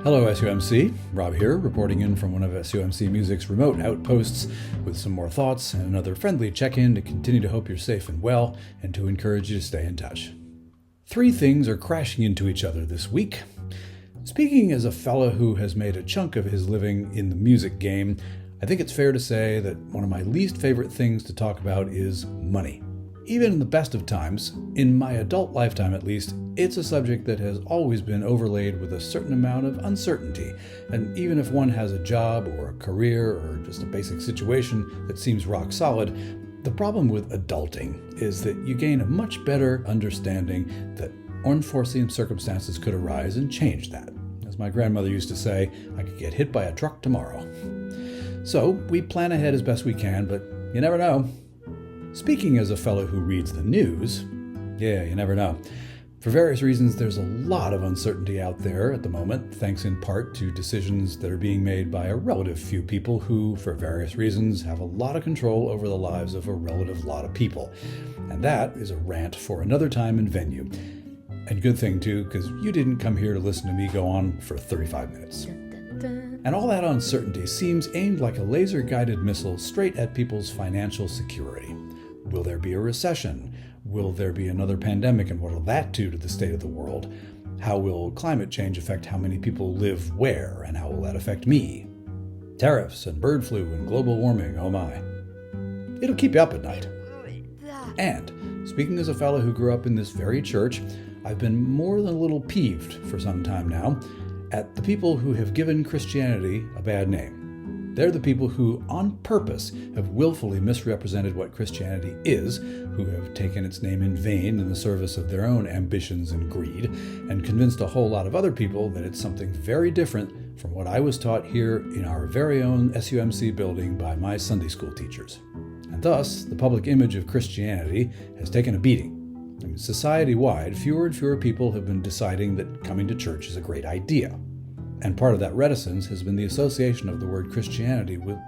Hello SUMC, Rob here, reporting in from one of SUMC Music's remote outposts with some more thoughts and another friendly check-in to continue to hope you're safe and well and to encourage you to stay in touch. Three things are crashing into each other this week. Speaking as a fellow who has made a chunk of his living in the music game, I think it's fair to say that one of my least favorite things to talk about is money. Even in the best of times, in my adult lifetime at least, it's a subject that has always been overlaid with a certain amount of uncertainty. And even if one has a job or a career or just a basic situation that seems rock solid, the problem with adulting is that you gain a much better understanding that unforeseen circumstances could arise and change that. As my grandmother used to say, I could get hit by a truck tomorrow. So we plan ahead as best we can, but you never know. Speaking as a fellow who reads the news, you never know. For various reasons, there's a lot of uncertainty out there at the moment, thanks in part to decisions that are being made by a relative few people who, for various reasons, have a lot of control over the lives of a relative lot of people. And that is a rant for another time and venue. And good thing, too, because you didn't come here to listen to me go on for 35 minutes. And all that uncertainty seems aimed like a laser-guided missile straight at people's financial security. Will there be a recession? Will there be another pandemic, and what will that do to the state of the world? How will climate change affect how many people live where, and how will that affect me? Tariffs and bird flu and global warming, oh my. It'll keep you up at night. And, speaking as a fellow who grew up in this very church, I've been more than a little peeved for some time now at the people who have given Christianity a bad name. They're the people who, on purpose, have willfully misrepresented what Christianity is, who have taken its name in vain in the service of their own ambitions and greed, and convinced a whole lot of other people that it's something very different from what I was taught here in our very own SUMC building by my Sunday school teachers. And thus, the public image of Christianity has taken a beating. I mean, society-wide, fewer and fewer people have been deciding that coming to church is a great idea. And part of that reticence has been the association of the word Christianity with,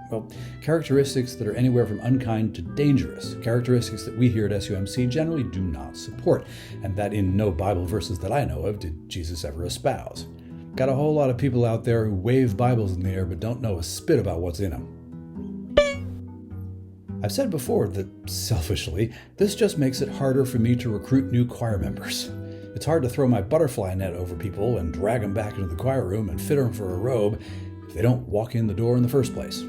characteristics that are anywhere from unkind to dangerous, characteristics that we here at SUMC generally do not support, and that in no Bible verses that I know of did Jesus ever espouse. Got a whole lot of people out there who wave Bibles in the air but don't know a spit about what's in them. I've said before that, selfishly, this just makes it harder for me to recruit new choir members. It's hard to throw my butterfly net over people and drag them back into the choir room and fit them for a robe if they don't walk in the door in the first place.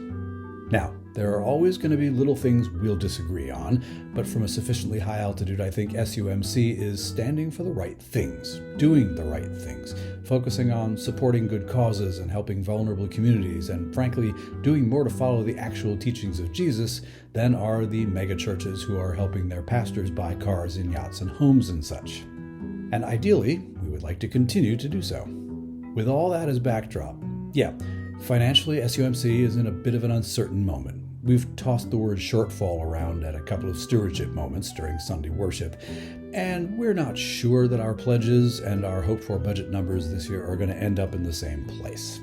Now, there are always going to be little things we'll disagree on, but from a sufficiently high altitude, I think SUMC is standing for the right things, doing the right things, focusing on supporting good causes and helping vulnerable communities, and frankly, doing more to follow the actual teachings of Jesus than are the mega churches who are helping their pastors buy cars and yachts and homes and such. And ideally, we would like to continue to do so. With all that as backdrop, financially, SUMC is in a bit of an uncertain moment. We've tossed the word shortfall around at a couple of stewardship moments during Sunday worship, and we're not sure that our pledges and our hoped-for budget numbers this year are going to end up in the same place.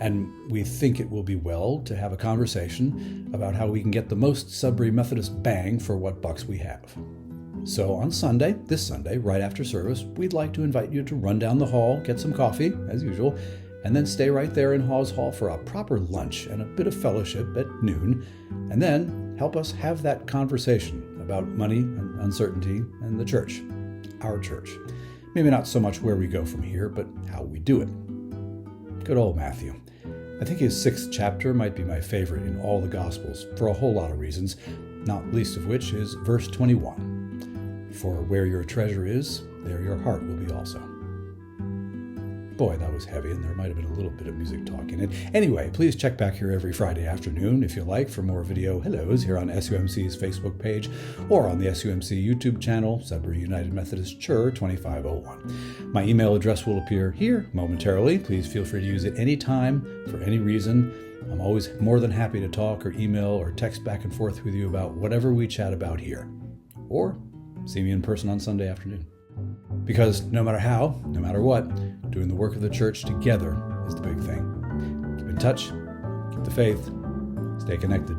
And we think it will be well to have a conversation about how we can get the most Sudbury Methodist bang for what bucks we have. So on Sunday, this Sunday, right after service, we'd like to invite you to run down the hall, get some coffee, as usual, and then stay right there in Hawes Hall for a proper lunch and a bit of fellowship at noon, and then help us have that conversation about money and uncertainty and the church, our church. Maybe not so much where we go from here, but how we do it. Good old Matthew. I think his 6th chapter might be my favorite in all the Gospels for a whole lot of reasons, not least of which is verse 21. For where your treasure is, there your heart will be also. Boy, that was heavy, and there might have been a little bit of music talk in it. Anyway, please check back here every Friday afternoon, if you like, for more video hellos here on SUMC's Facebook page or on the SUMC YouTube channel, Sudbury United Methodist Church 2501. My email address will appear here momentarily. Please feel free to use it anytime, for any reason. I'm always more than happy to talk or email or text back and forth with you about whatever we chat about here. Or see me in person on Sunday afternoon. Because no matter how, no matter what, doing the work of the church together is the big thing. Keep in touch, keep the faith, stay connected.